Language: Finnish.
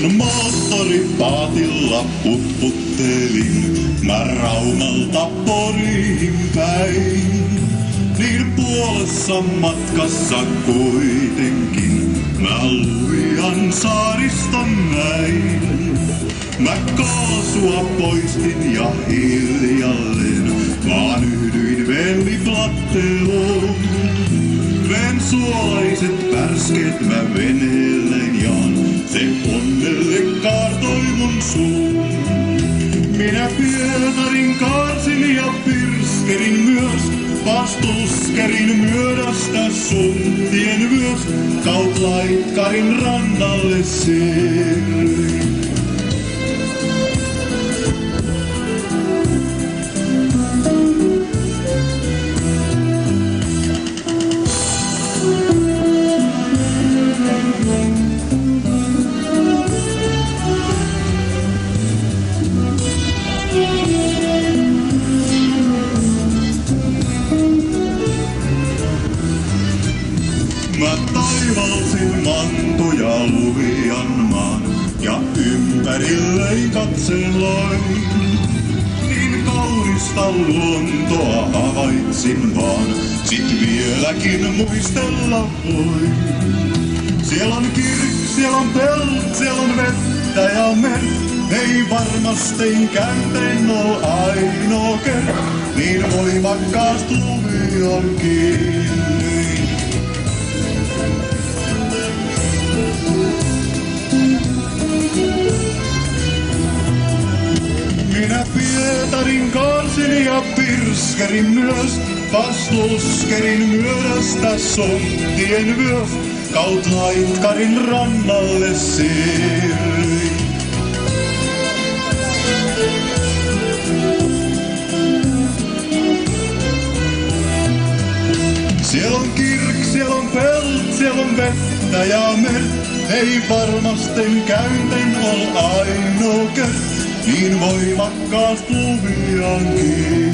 Kun moottoripaatilla putputtelin mä Raumalta Poriin päin, niin puolessa matkassa kuitenkin mä Luian saariston näin. Mä kaasua poistin ja hiljalleen vaan yhdyin velliplatteluun. Vensuolaiset pärskeet mä veneelleen jaan, se onnelle kaartoi mun suun. Minä Pietarin kaarsin ja pirskerin myös, vastuskerin myödästä sun tien myös, kaut Laikkarin rannalle siirryin. Mä taivalsin mantoja Luianmaan ja ympärillei katseloin. Niin kaunista luontoa havaitsin vaan, sit vieläkin muistella voi. Siellä on kirk, siellä on pelt, siellä on vettä ja merta. Ei varmasti kääntein ol ainoa kerta, niin voimakkaast luvi on kiinni. Minä Pietarin kaarsin ja pirskerin myös, vastuskerin myödästä sontien myös, kaut Laikkarin rannalle siirryin. Siellä on kirk, siellä on pelt, siellä on vettä ja merta. Ei varmasten käynten ol ainoa kert, niin voimakkaast luvi on kiinni.